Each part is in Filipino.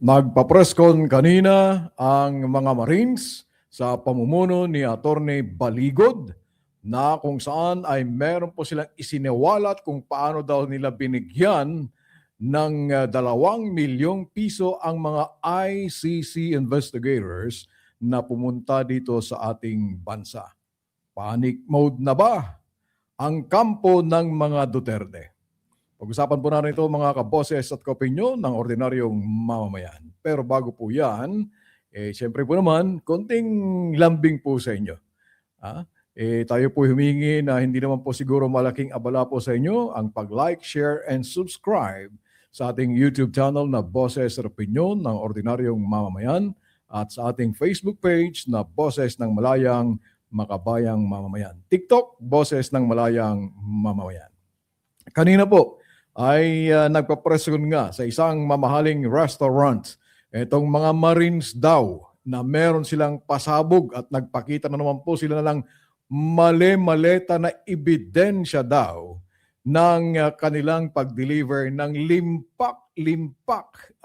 Nagpa-presscon kanina ang mga Marines sa pamumuno ni Atty. Baligod na kung saan ay meron po silang isiniwalat kung paano daw nila binigyan ng 2 milyong piso ang mga ICC investigators na pumunta dito sa ating bansa. Panic mode na ba ang kampo ng mga Duterte? Pag-usapan po natin ito mga kaboses at kaopinyon ng ordinaryong mamamayan. Pero bago po yan, siyempre po naman, konting lambing po sa inyo. Tayo po humingi na hindi naman po siguro malaking abala po sa inyo ang pag-like, share, and subscribe sa ating YouTube channel na Boses at Opinyon ng Ordinaryong Mamamayan at sa ating Facebook page na Boses ng Malayang Makabayang Mamamayan. TikTok, Boses ng Malayang Mamamayan. Kanina po, ay nagpa-presscon nga sa isang mamahaling restaurant. Itong mga Marines daw na meron silang pasabog at nagpakita na naman po sila na lang mali-maleta na ebidensya daw ng kanilang pag-deliver ng limpak-limpak,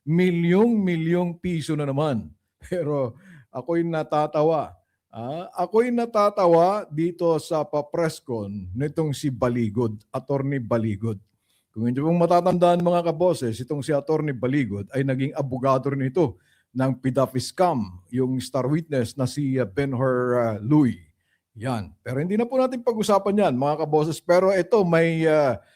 milyong-milyong piso na naman. Pero ako'y natatawa. Ako'y natatawa dito sa pa-presscon nitong si Baligod, Atty. Baligod. Kung hindi pong matatandaan mga kaboses, itong si Atty. Baligod ay naging abogado rin ito ng PDAFI scam, yung star witness na si Ben-Hur Luy. Yan. Pero hindi na po natin pag-usapan yan mga kaboses. Pero ito may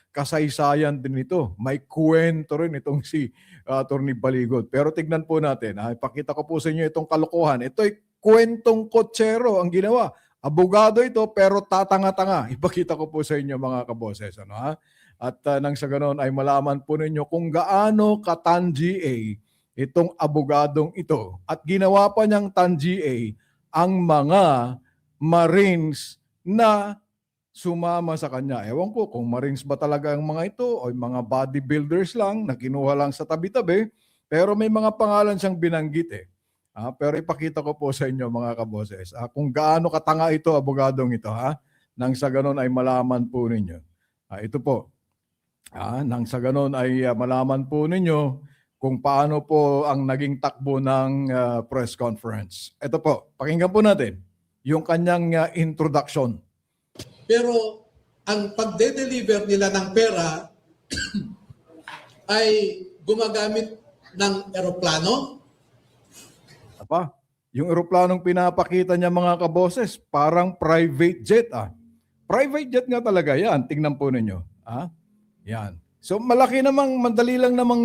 kasaysayan din ito. May kwento rin itong si Atty. Baligod. Pero tignan po natin. Ipakita ko po sa inyo itong kalokohan. Ito'y kwentong kotsero ang ginawa. Abogado ito pero tatanga-tanga. Ipakita ko po sa inyo mga kaboses. At nang sa ganon ay malaman po ninyo kung gaano ka-tangi itong abogadong ito. At ginawa pa niyang tangi ang mga Marines na sumama sa kanya. Ewan ko kung Marines ba talaga ang mga ito o mga bodybuilders lang na kinuha lang sa tabi-tabi. Pero may mga pangalan siyang binanggit . Pero ipakita ko po sa inyo mga kaboses kung gaano katanga ito, abogadong ito. Nang sa ganon ay malaman po ninyo. Ito po. Nang sa ganon ay malaman po ninyo kung paano po ang naging takbo ng press conference. Ito po, pakinggan po natin yung kanyang introduction. Pero ang pagde-deliver nila ng pera ay gumagamit ng eroplano. Yung eroplanong pinapakita niya mga kaboses, parang private jet. Private jet nga talaga yan. Tingnan po ninyo. Yan. So malaki namang, madali lang namang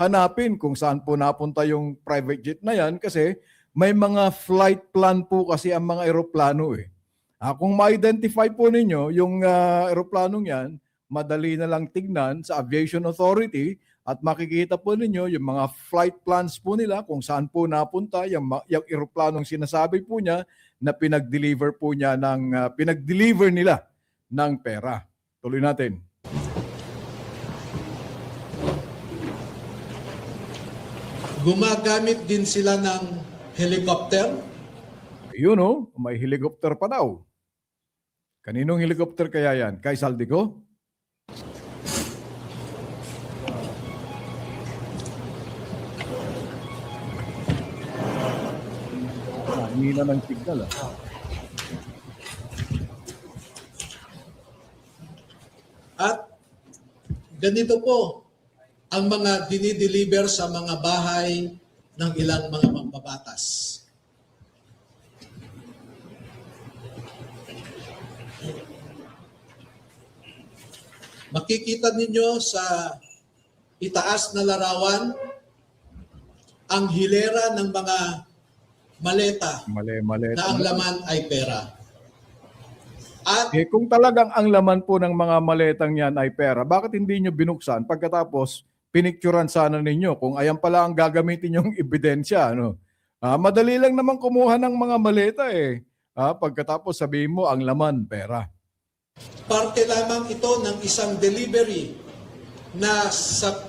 hanapin kung saan po napunta yung private jet na yan kasi may mga flight plan po kasi ang mga eroplano . Kung ma-identify po ninyo yung eroplanong yan, madali na lang tignan sa Aviation Authority at makikita po ninyo yung mga flight plans po nila kung saan po napunta yung eroplanong sinasabi po niya na pinag-deliver po niya pinag-deliver nila ng pera. Tuloy natin. Gumagamit din sila ng helicopter. Yun may helicopter pa daw. Kaninong helicopter kaya yan? Kay Saldico? Hina ng signal . At ganito po ang mga dinideliver sa mga bahay ng ilang mga mambabatas. Makikita ninyo sa itaas na larawan ang hilera ng mga maleta na ang laman ay pera. At kung talagang ang laman po ng mga maletang yan ay pera, bakit hindi nyo binuksan pagkatapos pinicturan sana ninyo kung ayan pala ang gagamitin yung ebidensya? Madali lang naman kumuha ng mga maleta . Pagkatapos sabihin mo ang laman, pera. Parte lamang ito ng isang delivery na sa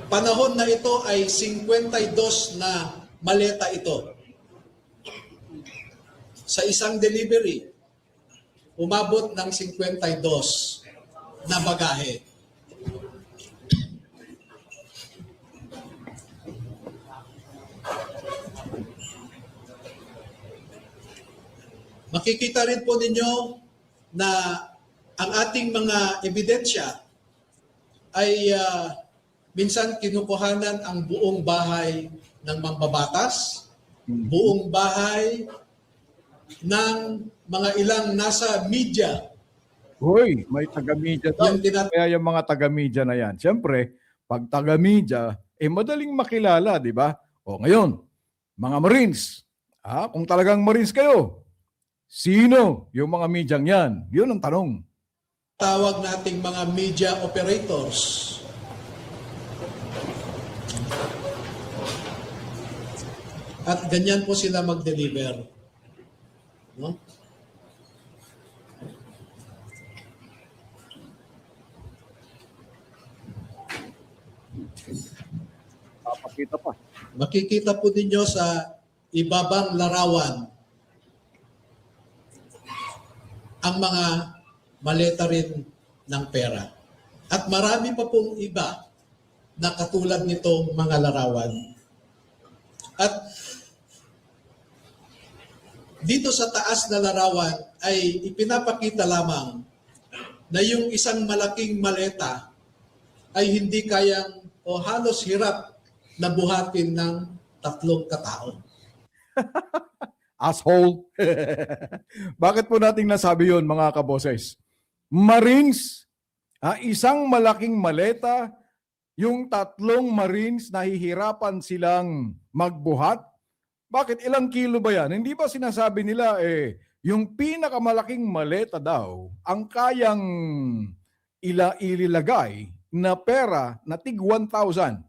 panahon na ito ay 52 na maleta ito. Sa isang delivery, umabot ng 52 na bagahe. Makikita rin po ninyo na ang ating mga ebidensya ay minsan kinukuhanan ang buong bahay ng mambabatas, buong bahay ng mga ilang nasa media. Hoy, may taga-media Yung din. Kaya yung mga taga-media na yan, siyempre, pag taga-media, madaling makilala, di ba? O ngayon, mga Marines, kung talagang Marines kayo, sino yung mga medyang yan? Yun ang tanong. Tawag nating mga media operators. At ganyan po sila mag-deliver. No? Papakita pa. Makikita po ninyo sa ibabang larawan ang mga maleta rin ng pera. At marami pa pong iba na katulad nitong mga larawan. At dito sa taas na larawan ay ipinapakita lamang na yung isang malaking maleta ay hindi kayang o halos hirap na buhatin ng 3 katao. Asshole. Bakit po nating nasabi yun, mga kaboses? Marines, isang malaking maleta, yung 3 Marines nahihirapan silang magbuhat. Bakit? Ilang kilo ba yan? Hindi ba sinasabi nila, yung pinakamalaking maleta daw, ang kayang ililagay na pera na tig 1,000,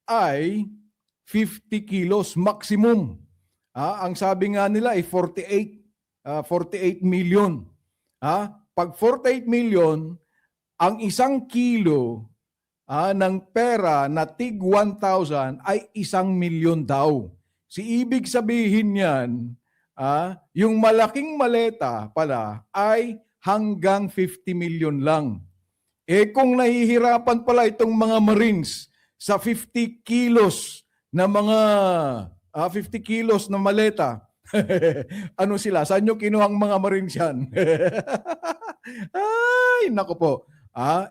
ay 50 kilos maximum. Ang sabi nga nila ay 48 million. Pag 48 million, ang 1 kilo ng pera na tig 1,000 ay 1 milyon daw. Ibig sabihin yan, yung malaking maleta pala ay hanggang 50 million lang. Kung nahihirapan pala itong mga Marines sa 50 kilos na mga 50 kilos na maleta, ano sila? Saan nyo kinuhang mga Marines yan? Ay, naku po.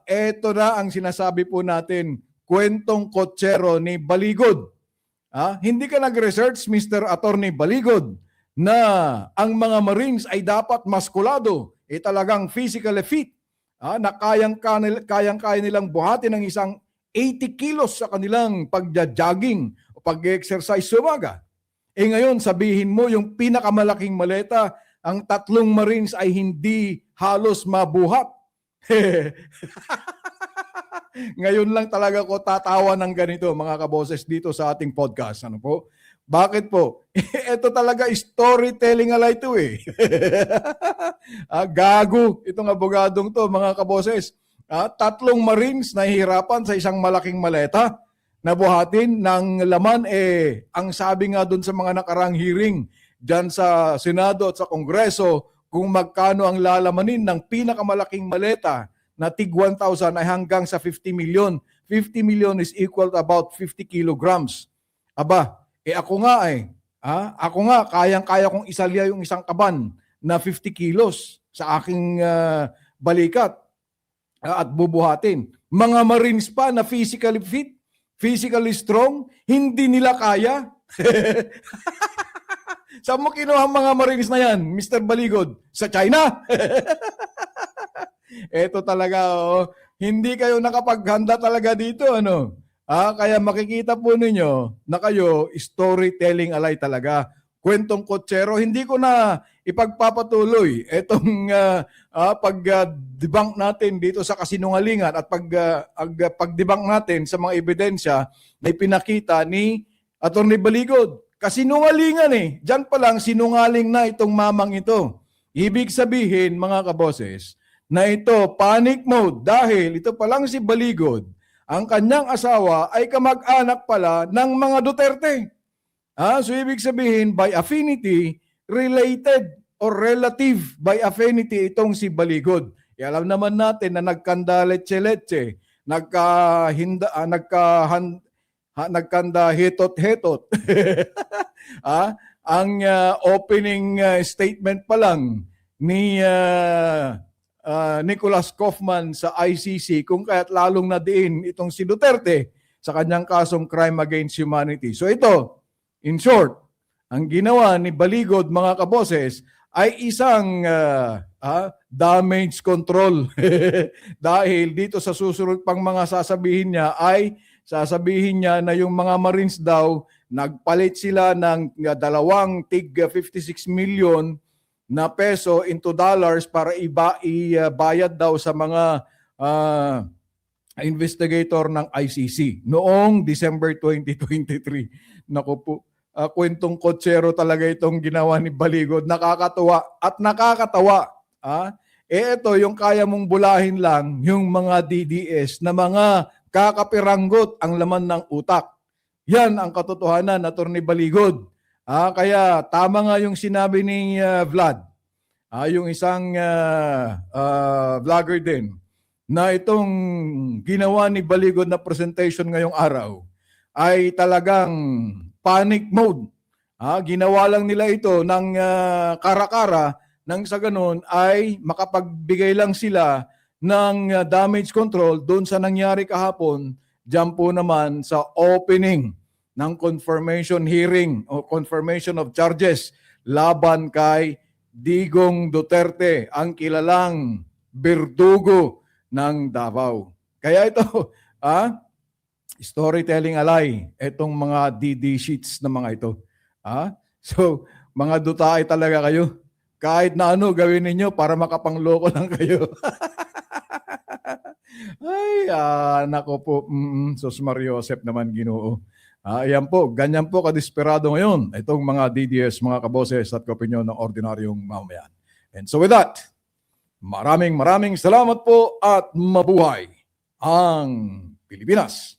Eto na ang sinasabi po natin, kwentong kotsero ni Baligod. Hindi ka nag-research, Mr. Attorney Baligod, na ang mga Marines ay dapat maskulado, talagang physically fit, na kayang-kaya nilang buhatin ng isang 80 kilos sa kanilang pagja-jogging o pag-exercise sa umaga. Ngayon, sabihin mo yung pinakamalaking maleta, ang 3 Marines ay hindi halos mabuhat. Ngayon lang talaga ko tatawa ng ganito, mga kaboses, dito sa ating podcast. Ano po? Bakit po? Ito talaga storytelling alay ito eh. Gago itong abogadong to, mga kaboses. 3 Marines nahihirapan sa isang malaking maleta na buhatin ng laman. Ang sabi nga doon sa mga nakarang hearing dyan sa Senado at sa Kongreso, kung magkano ang lalamanin ng pinakamalaking maleta na tig 1,000 ay hanggang sa 50 million. 50 million is equal to about 50 kilograms. Aba, ako nga, kayang-kaya kong isalya yung isang kaban na 50 kilos sa aking balikat at bubuhatin. Mga Marines pa na physically fit, physically strong, hindi nila kaya. Saan mo kinuha ang mga Marines na yan, Mr. Baligod? Sa China? Ito talaga, hindi kayo nakapaghanda talaga dito, ano? Kaya makikita po ninyo na kayo, storytelling alay talaga. Kwentong kotsero, hindi ko na ipagpapatuloy itong pag-debunk natin dito sa kasinungalingan at pag-debunk natin sa mga ebidensya na ipinakita ni Atty. Baligod. Kasinungalingan Diyan pa lang sinungaling na itong mamang ito. Ibig sabihin, mga kaboses, na ito panic mode dahil ito pa lang si Baligod, ang kanyang asawa ay kamag-anak pala ng mga Duterte. So ibig sabihin, by affinity, related or relative by affinity itong si Baligod. Alam naman natin na nagkanda leche-leche, nagkanda hetot-hetot. ang opening statement pa lang ni Nicholas Kaufman sa ICC, kung kaya't lalong nadiin itong si Duterte sa kanyang kasong crime against humanity. So ito, in short, ang ginawa ni Baligod, mga kaboses, ay isang damage control. Dahil dito sa susunod pang mga sasabihin niya ay sasabihin niya na yung mga Marines daw, nagpalit sila ng dalawang tig 56 million na peso into dollars para ibayad daw sa mga investigator ng ICC noong December 2023. Naku po, kwentong kotsero talaga itong ginawa ni Baligod. Nakakatuwa at nakakatawa. Ito yung kaya mong bulahin lang, yung mga DDS na mga kakapiranggot ang laman ng utak. Yan ang katotohanan, Atty. Baligod. Kaya tama nga yung sinabi ni Vlad, yung isang vlogger din, na itong ginawa ni Baligod na presentation ngayong araw ay talagang panic mode. Ginawa lang nila ito ng kara-kara nang sa ganun ay makapagbigay lang sila ng damage control doon sa nangyari kahapon, dyan po naman sa opening ng confirmation hearing o confirmation of charges laban kay Digong Duterte, ang kilalang berdugo ng Davao. Kaya ito, storytelling alay, itong mga DD sheets na mga ito. So, mga dutaay talaga kayo. Kahit na ano gawin ninyo para makapangloko lang kayo. Ay, nako po, Sos Mariosep naman, Ginoo. Ayan po, ganyan po kadesperado ngayon itong mga DDS, mga kaboses at kaopinyon ng ordinaryong mamamayan. And so with that, maraming salamat po at mabuhay ang Pilipinas.